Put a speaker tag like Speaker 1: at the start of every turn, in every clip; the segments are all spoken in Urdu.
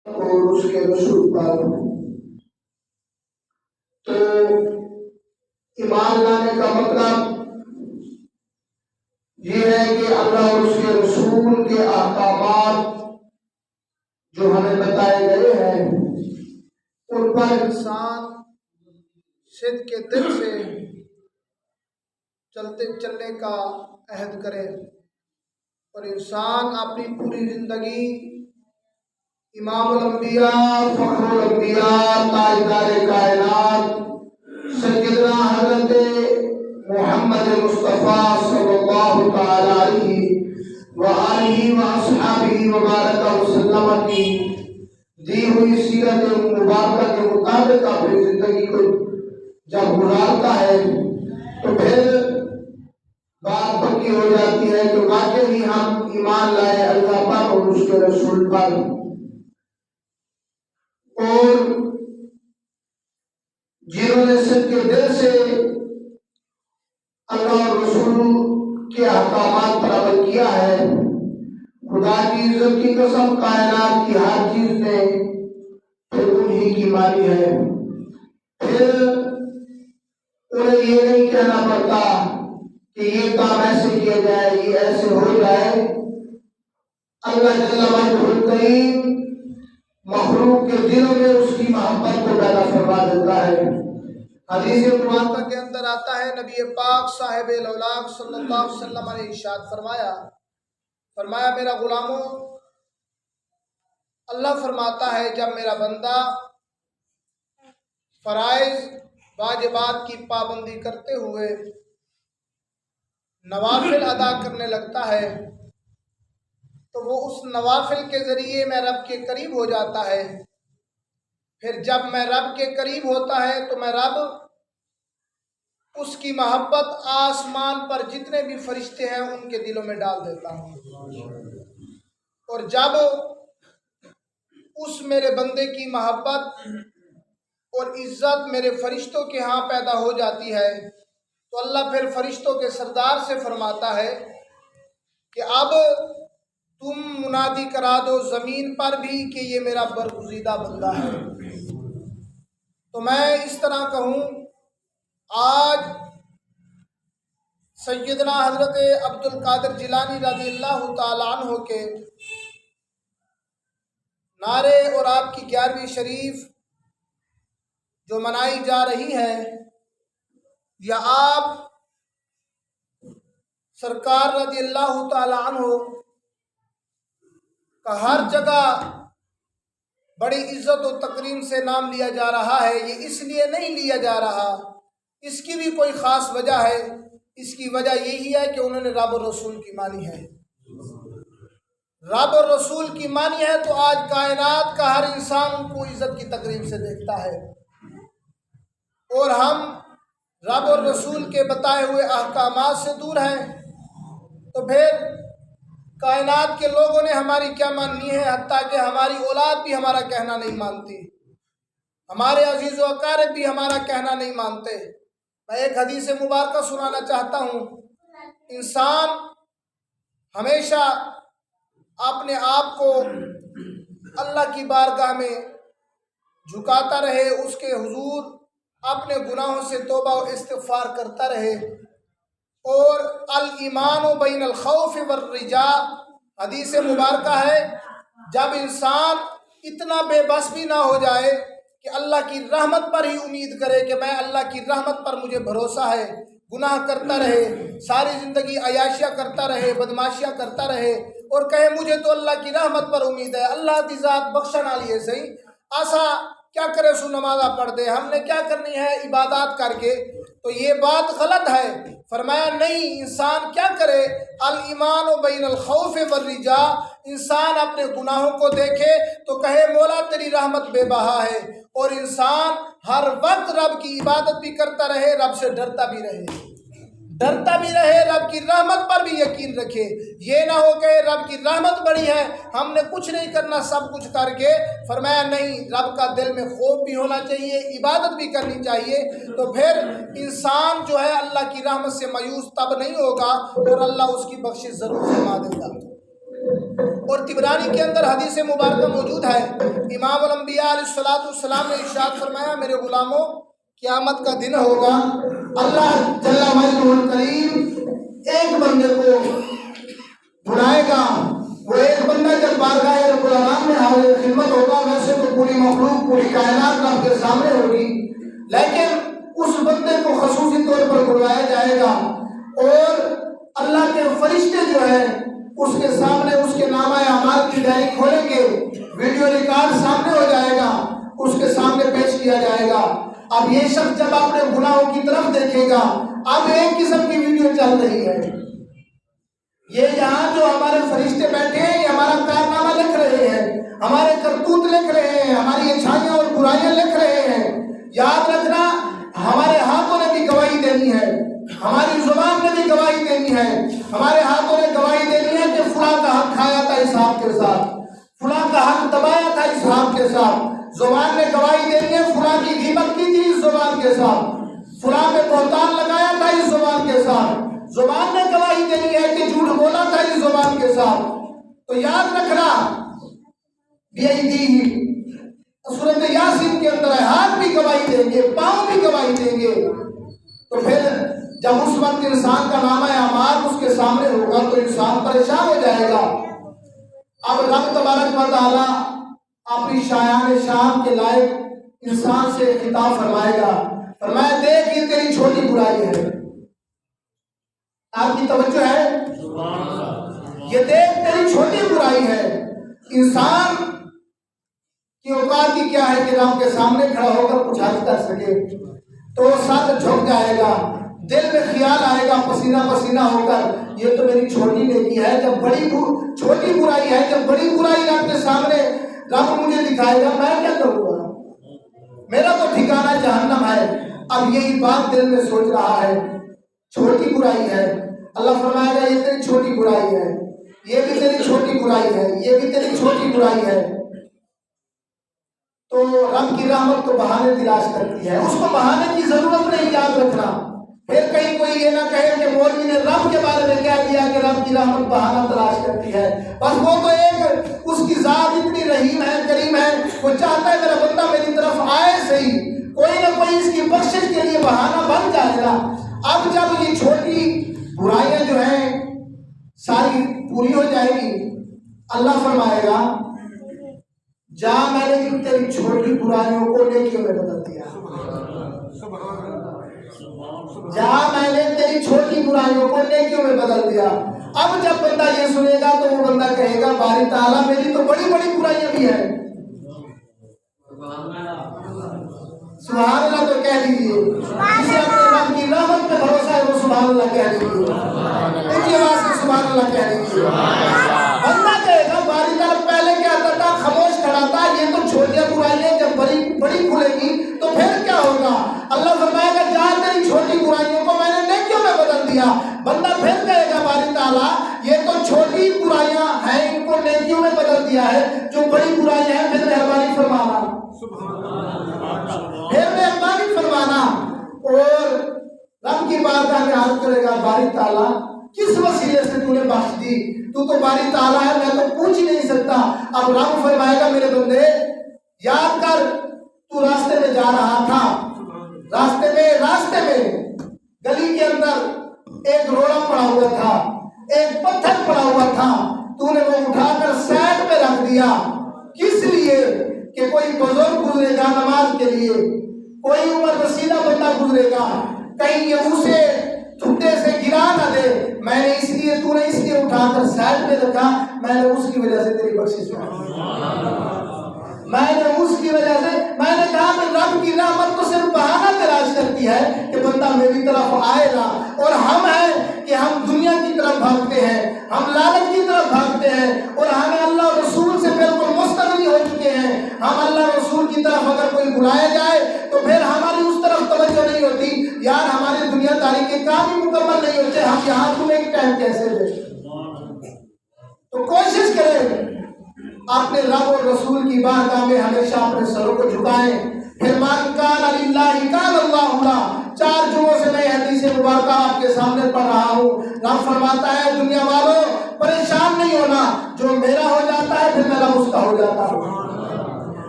Speaker 1: اور اس کے رسول پر۔ تو ایمان لانے کا مطلب یہ ہے کہ اللہ اور اس کے رسول کے احکامات جو ہمیں بتائے گئے ہیں ان پر انسان صدق کے دل سے چلنے کا عہد کرے، اور انسان اپنی پوری زندگی امام الانبیاء، فخر الانبیاء، تاجدار کائنات سیدنا حضرت محمد مصطفیٰ صلی اللہ تعالی علیہ وآلہ واصحابہ وبارک وسلم کی دی ہوئی سیرت مبارکہ کے مطابق اپنی زندگی کو جب گزارتا ہے تو پھر بات پکی ہو جاتی ہے کہ واقعی ہم ایمان لائے اللہ پر اور اس کے رسول پر، اور جنہوں نے صدق کے دل سے اللہ اور رسول کے احکامات پر عمل کیا ہے، خدا کی عزت کی قسم کائنات کی ہر چیز نے پھر انہی کی مانی ہے۔ پھر انہیں یہ نہیں کہنا پڑتا کہ یہ کام ایسے کیا جائے، یہ ایسے ہو جائے۔ اللہ جل وجہ الکریم مخلوق کے دلوں میں اس کی محبت کو پیدا فرما دیتا ہے۔ حدیث مبارکہ کے اندر آتا ہے، نبی پاک صاحب الاولاق صلی اللہ علیہ وسلم نے ارشاد فرمایا میرا غلاموں، اللہ فرماتا ہے جب میرا بندہ فرائض واجبات کی پابندی کرتے ہوئے نوافل ادا کرنے لگتا ہے تو وہ اس نوافل کے ذریعے میں رب کے قریب ہو جاتا ہے۔ پھر جب میں رب کے قریب ہوتا ہے تو میں رب اس کی محبت آسمان پر جتنے بھی فرشتے ہیں ان کے دلوں میں ڈال دیتا ہوں، اور جب اس میرے بندے کی محبت اور عزت میرے فرشتوں کے ہاں پیدا ہو جاتی ہے تو اللہ پھر فرشتوں کے سردار سے فرماتا ہے کہ اب تم منادی کرا دو زمین پر بھی کہ یہ میرا برگزیدہ بندہ ہے۔ تو میں اس طرح کہوں، آج سیدنا حضرت عبد القادر جیلانی رضی اللہ تعالیٰ عنہ کے نعرے اور آپ کی 11ویں شریف جو منائی جا رہی ہے، یا آپ سرکار رضی اللہ تعالیٰ عنہ کا ہر جگہ بڑی عزت و تکریم سے نام لیا جا رہا ہے، یہ اس لیے نہیں لیا جا رہا، اس کی بھی کوئی خاص وجہ ہے۔ اس کی وجہ یہی ہے کہ انہوں نے رب اور رسول کی مانی ہے۔ رب اور رسول کی مانی ہے تو آج کائنات کا ہر انسان ان کو عزت کی تکریم سے دیکھتا ہے، اور ہم رب اور رسول کے بتائے ہوئے احکامات سے دور ہیں تو پھر کائنات کے لوگوں نے ہماری کیا ماننی ہے؟ حتیٰ کہ ہماری اولاد بھی ہمارا کہنا نہیں مانتی، ہمارے عزیز و اقارب بھی ہمارا کہنا نہیں مانتے۔ میں ایک حدیث مبارکہ سنانا چاہتا ہوں۔ انسان ہمیشہ اپنے آپ کو اللہ کی بارگاہ میں جھکاتا رہے، اس کے حضور اپنے گناہوں سے توبہ و استغفار کرتا رہے، اور الایمان بین الخوف والرجاء حدیث مبارکہ ہے، جب انسان اتنا بے بس بھی نہ ہو جائے کہ اللہ کی رحمت پر ہی امید کرے کہ میں اللہ کی رحمت پر مجھے بھروسہ ہے، گناہ کرتا رہے، ساری زندگی عیاشیاں کرتا رہے، بدماشیاں کرتا رہے، اور کہے مجھے تو اللہ کی رحمت پر امید ہے، اللہ کی ذات بخشن والی ہے، صحیح آسا کیا کرے سو نمازہ پڑھ دے، ہم نے کیا کرنی ہے عبادات کر کے، تو یہ بات غلط ہے۔ فرمایا نہیں، انسان کیا کرے، الایمان بین الخوف والرجاء، انسان اپنے گناہوں کو دیکھے تو کہے مولا تیری رحمت بے بہا ہے، اور انسان ہر وقت رب کی عبادت بھی کرتا رہے، رب سے ڈرتا بھی رہے، رب کی رحمت پر بھی یقین رکھے۔ یہ نہ ہو کہ رب کی رحمت بڑی ہے، ہم نے کچھ نہیں کرنا سب کچھ کر کے۔ فرمایا نہیں، رب کا دل میں خوف بھی ہونا چاہیے، عبادت بھی کرنی چاہیے، تو پھر انسان جو ہے اللہ کی رحمت سے مایوس تب نہیں ہوگا، اور اللہ اس کی بخشش ضرور فرما دے گا۔ اور طبرانی کے اندر حدیث مبارکہ موجود ہے، امام الانبیاء علیہ السلام نے ارشاد فرمایا، میرے غلاموں قیامت کا دن ہوگا، اللہ جل مجدہ الکریم ایک بندے کو بلائے گا، وہ ایک بندہ جب بارگاہ رب العالمین میں حاضر خدمت ہوگا، ویسے تو پوری مخلوق پوری کائنات رب کے سامنے ہوگی، لیکن اس بندے کو خصوصی طور پر بلوایا جائے گا اور اللہ کے فرشتے جو ہیں اس کے سامنے اس کے نامہ اعمال کی ڈائری کھولیں گے، ویڈیو ریکارڈ سامنے ہو جائے گا، اس کے سامنے پیش کیا جائے گا۔ اب یہ شخص جب اپنے گناہوں کی طرف دیکھے گا، اب ایک قسم کی ویڈیو چل رہی ہے، یہ یہاں جو ہمارے فرشتے بیٹھے ہیں یہ ہمارا کارنامہ لکھ رہے ہیں، ہمارے کرتوت لکھ رہے ہیں، ہماری اچھائیاں اور برائیاں لکھ رہے ہیں۔ یاد رکھنا، ہمارے ہاتھوں نے بھی گواہی دینی ہے، ہماری زبان نے بھی گواہی دینی ہے، ہمارے ہاتھوں نے گواہی دینی ہے کہ فلاں کا حق کھایا تھا اسحاق کے ساتھ، فلاں کا حق دبایا تھا اسحاق کے ساتھ۔ زبان نے گواہی دینی ہے، فلاں کی غیبت کی تھی اس زبان کے ساتھ، فلاں پہ بہتان لگایا تھا اس زبان کے ساتھ۔ زبان نے گواہی دینی ہے کہ جھوٹ بولا تھا اس زبان کے ساتھ۔ تو یاد رکھنا، سورۃ یاسین کے اندر ہے، ہاتھ بھی گواہی دیں گے، پاؤں بھی گواہی دیں گے۔ تو پھر جب اس وقت انسان کا نامہ اعمال اس کے سامنے ہوگا تو انسان پریشان ہو جائے گا۔ اب رب تبارک و تعالیٰ اپنی شایان شان کے لائق انسان سے خطاب فرمائے گا، فرمایا دیکھ یہ تیری چھوٹی برائی ہے۔ آپ کی توجہ ہے؟ یہ دیکھ تیری چھوٹی برائی ہے۔ انسان کی اوقات کی کیا ہے کہ رب کے سامنے کھڑا ہو کر کچھ حل کر سکے، تو سر جھک جائے گا، دل میں خیال آئے گا پسینہ پسینہ ہو کر، یہ تو میری چھوٹی نیکی ہے، جب چھوٹی برائی ہے، جب بڑی برائی رب کے سامنے رب مجھے دکھائے گا میں کیا کروں گا، میرا تو ٹھکانہ جہنم ہے۔ اب یہی بات دل میں سوچ رہا ہے، چھوٹی برائی ہے، اللہ فرمائے گا یہ تیری چھوٹی برائی ہے، یہ بھی تیری چھوٹی برائی ہے، یہ بھی تیری چھوٹی برائی ہے۔ تو رب کی رحمت تو بہانے تلاش کرتی ہے، اس کو بہانے کی ضرورت نہیں، یاد رکھنا۔ پھر کہیں کوئی یہ نہ کہے کہ مولوی نے رب کے بارے میں کیا کیا کہ رب کی رحمت بہانہ تلاش کرتی ہے، بس وہ تو ایک اس کی ذات اتنی رحیم ہے، کریم ہے، وہ چاہتا ہے میرا بندہ میری طرف آئے صحیح، کوئی نہ کوئی اس کی بخشش کے لیے بہانہ بن جائے گا۔ اب جب یہ چھوٹی برائیاں جو ہیں ساری پوری ہو جائے گی، اللہ فرمائے گا جا میں نے ان تیری چھوٹی برائیوں کو نیکیوں میں بدل دیا، جا میں نے تیری چھوٹی برائیوں کو نیکیوں میں بدل دیا۔ اب جب بندہ یہ سنے گا تو وہ بندہ کہے گا باری تعالیٰ میری تو بڑی بڑی برائیاں بھی ہیں، سبحان اللہ تو کہہ دیجیے، جسے اپنے رب کی رحمت پہ بھروسہ ہے وہ سبحان اللہ کہہ دیجیے، ان کی آواز سے سبحان اللہ کہہ دیجیے۔ بندہ کہے گا باری تعالیٰ پہلے کیا کرتا، خاموش کھڑا تھا، یہ تو چھوٹیاں برائیاں جب بڑی کھلے گی تو پھر کیا ہوگا؟ اللہ فرمائے گا جا تیری چھوٹی برائیوں کو میں نے نیکیوں میں بدل دیا۔ بندہ پھر کہے گا باری تعالیٰ یہ تو چھوٹی برائیاں ہیں ان کو نیکیوں میں بدل دیا ہے، جو بڑی برائیاں ہیں پھر مہربانی فرمانا، پھر مہربانی فرمانا۔ اور رب کی بارگاہ میں عرض کرے گا باری تعالیٰ کس وسیلے سے تو نے بخش دی، تو باری تعالیٰ ہے میں تو پوچھ ہی نہیں سکتا۔ اب رب فرمائے گا میرے بندے یاد کر تو راستے میں جا رہا تھا، راستے میں گلی کے اندر ایک روڑا پڑا ہوا تھا، ایک پتھر پڑا ہوا تھا، تو نے وہ اٹھا کر سائڈ پہ رکھ دیا، کس لیے کہ کوئی بزرگ گزرے گا نماز کے لیے، کوئی عمر رسیدہ بندہ گزرے گا، کہیں یہ اسے ٹھٹے سے گرا نہ دے، میں نے اس لیے اٹھا کر سائڈ پہ رکھا، میں نے اس کی وجہ سے تیری بخشش کی، میں نے اس کی وجہ سے میں نے کہا کہ رب کی رحمت تو صرف بہانہ تلاش کرتی ہے کہ بندہ میری طرف آئے گا، اور ہم ہیں کہ ہم دنیا کی طرف بھاگتے ہیں، ہم لالچ کی طرف بھاگتے ہیں، اور ہمیں اللہ اور رسول سے بالکل مستغنی ہو چکے ہیں۔ ہم اللہ رسول کی طرف اگر کوئی بلایا جائے تو پھر ہماری اس طرف توجہ نہیں ہوتی، یار ہماری دنیا داری کے کام ہی مکمل نہیں ہوتے، ہم یہاں تمہیں ایک ٹائم کیسے دیں؟ تو کوشش کریں اپنے رب اور رسول کی بارگاہ میں ہمیشہ اپنے سروں کو جھکائیں، پھر من کان للہ کان اللہ لا، 4 جمعوں سے میں حدیث مبارکہ آپ کے سامنے پڑھ رہا ہوں۔ رب فرماتا ہے دنیا والوں پریشان نہیں ہونا، جو میرا ہو جاتا ہے پھر میرا اس کا ہو جاتا ہے۔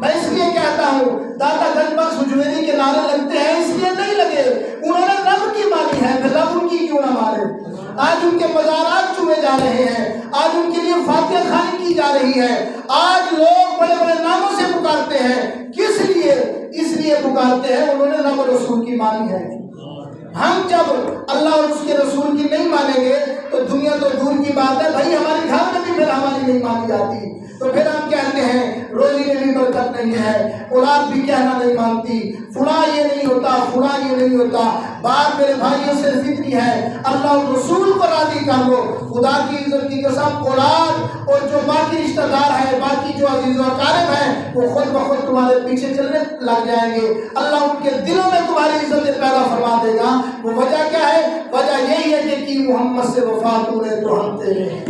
Speaker 1: میں اس لیے کہتا ہوں داتا گنج بخش حجویری کے نعرے لگتے ہیں اس لیے نہیں لگے، انہوں نے رب کی مانی ہے، پھر رب ان کی کیوں نہ مانے؟ آج ان کے مزارات چومے جا رہے ہیں، آج ان کے لیے فاتحہ خوانی کی جا رہی ہے، آج لوگ بڑے بڑے ناموں سے پکارتے ہیں، کس لیے؟ اس لیے پکارتے ہیں انہوں نے رب رسول کی مانی ہے۔ ہم جب اللہ اور اس کے رسول کی نہیں مانیں گے تو دنیا تو دور کی بات ہے بھائی، ہمارے گھر میں بھی پھر ہماری نہیں مانی جاتی، تو پھر ہم کہتے ہیں روزی میں بھی برکت نہیں ہے، اولاد بھی کہنا نہیں مانتی، فلاں یہ نہیں ہوتا، فلاں یہ نہیں ہوتا۔ بات میرے بھائیوں سے اتنی ہے، اللہ اور رسول کو راضی کر لو، خدا کی عزت کی قسم اولاد اور جو باقی رشتہ دار ہیں، باقی جو عزیز و اقارب ہیں، وہ خود بخود تمہارے پیچھے چلنے لگ جائیں گے، اللہ ان کے دلوں میں تمہاری عزتیں پیدا فرما دے گا۔ وہ وجہ کیا ہے؟ وجہ یہی ہے کہ کی محمد سے وفا تو نے تو ہم تیرے ہیں،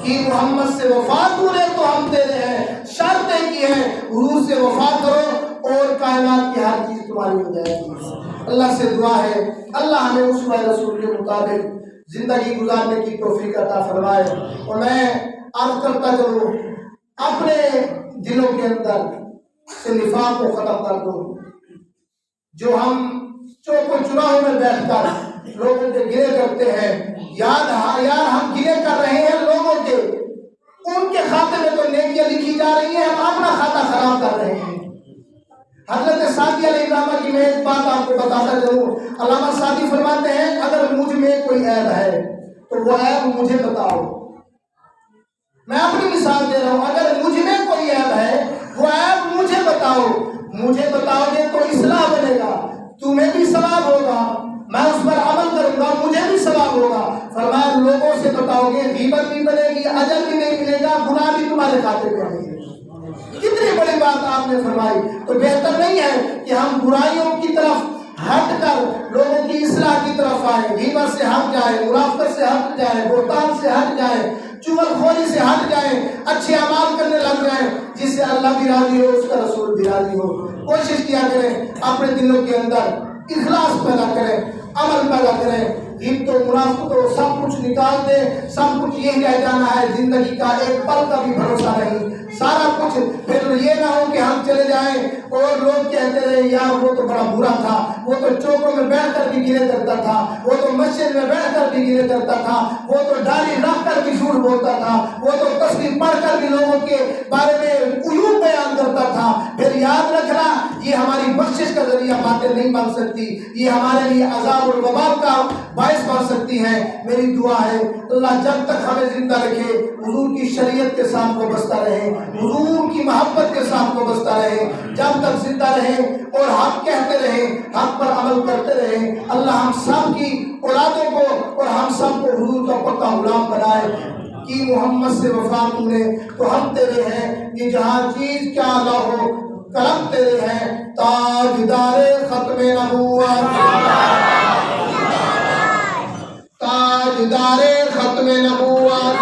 Speaker 1: کی محمد سے وفا تو نے تو ہم تیرے ہیں، شرط ایک ہی ہے حضور سے وفا کرو اور کائنات کی ہر چیز تمہاری ہو جائے گی۔ اللہ سے دعا ہے اللہ ہمیں اسوہ رسول کے مطابق زندگی گزارنے کی توفیق عطا فرمائے، اور میں عرض کرتا چلوں اپنے دلوں کے اندر سے نفاق کو ختم کر دو۔ جو ہم چوک و چراہوں میں بیٹھ کر لوگوں کے گلے کرتے ہیں، یار ہم گلے کر رہے ہیں لوگوں کے، ان کے کھاتے میں تو نیکیاں لکھی جا رہی ہیں، ہم اپنا کھاتا خراب کر رہے ہیں۔ حضرت سعدی علیہ السلام کی میں ایک بات آپ کو بتاتا چلوں، علامہ سعدی فرماتے ہیں اگر مجھ میں کوئی عیب ہے تو وہ عیب مجھے بتاؤ۔ میں اپنی مثال دے رہا ہوں، اگر مجھ میں کوئی عیب ہے وہ عیب مجھے بتاؤ، مجھے بتاؤ گے تو اصلاح بنے گا، تمہیں بھی ثواب ہوگا، میں اس پر عمل کروں گا، مجھے بھی ثواب ہوگا۔ فرمایا لوگوں سے بتاؤ گے غیبت بھی بنے گی، اجر بھی نہیں ملے گا، گناہ بھی تمہارے کھاتے میں آئیں گے۔ کتنی بڑی بات آپ نے فرمائی۔ تو بہتر نہیں ہے کہ ہم برائیوں کی طرف ہٹ کر لوگوں کی اصلاح کی طرف آئیں، غیبت سے ہٹ جائیں، منافقت سے ہٹ جائیں، بہتان سے ہٹ جائیں، چغل خوری سے ہٹ جائیں، اچھے اعمال کرنے لگ جائیں جس سے اللہ بھی راضی ہو، اس کا رسول بھی راضی ہو۔ کوشش کیا کریں اپنے دلوں کے اندر اخلاص پیدا کریں، عمل پیدا کریں، غیبت و منافقت و سب کچھ نکال دیں، سب کچھ یہی رہ جانا ہے، زندگی کا ایک پل کا بھی بھروسہ نہیں، سارا کچھ۔ پھر یہ نہ ہو کہ ہم چلے جائیں اور لوگ کہتے رہے یار وہ تو بڑا برا تھا، وہ تو چوکوں میں بیٹھ کر بھی گلے کرتا تھا، وہ تو مسجد میں بیٹھ کر بھی گلے کرتا تھا، وہ تو داڑھی رکھ کر بھی جھوٹ بولتا تھا، وہ تو تسبیح پڑھ کر بھی لوگوں کے بارے میں عیوب بیان کرتا تھا۔ پھر یاد رکھنا یہ ہماری بخشش کا ذریعہ باتیں نہیں بن سکتی، یہ ہمارے لیے عذاب اور وبال کا باعث بن سکتی ہے۔ میری دعا ہے اللہ جب تک ہمیں زندہ رکھے حضور کی شریعت کے ساتھ وابستہ رہے، حضور کی محبت کے ساتھ وابستہ رہے، جب تک زندہ رہے اور حق کہتے رہے، حق پر عمل کرتے رہے۔ اللہ ہم سب کی اولادوں کو اور ہم سب کو حضور کا پکا غلام بنائے۔ کہ محمد سے وفا تو نے تو ہم تیرے ہیں، یہ جہاں چیز کیا نہ ہو کرم تیرے ہیں، تاجدار ختم نبوت، تاجدار ختم نبوت،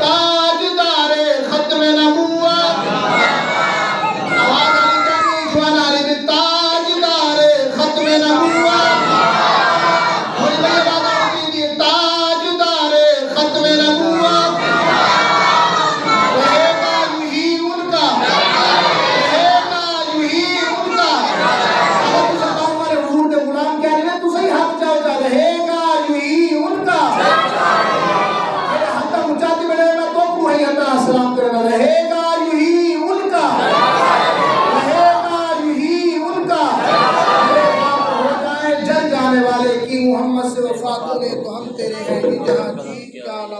Speaker 1: تاجدار ختم نبوت، آواز آنی چاہیے جوان آلی بھی، تاجدار ختم نبوت، تھوڑی بڑی آواز آنی چاہیے، تاجدار ختم نبوت، رہے گا یوں ہی ان کا، رہے گا یوں ہی ان کا۔ اگر تو سکتا ہوں ہمارے حضور کے غلام کیا نہیں ہے، تو صحیح حق جاؤ جا، رہے گا یوں ہی ان کا۔ میرے ہاتھ تک اچھاتی بڑے میں تو کو ہی اندر السلام کرنا، رہے گا یوں ہی ان کا، رہے گا یوں ہی ان کا۔ میرے باپ ہو جائیں جل جانے والے، کی محمد سے وفا تو نے تو ہم تیرے ہیں، کہ جہاں چیز کیا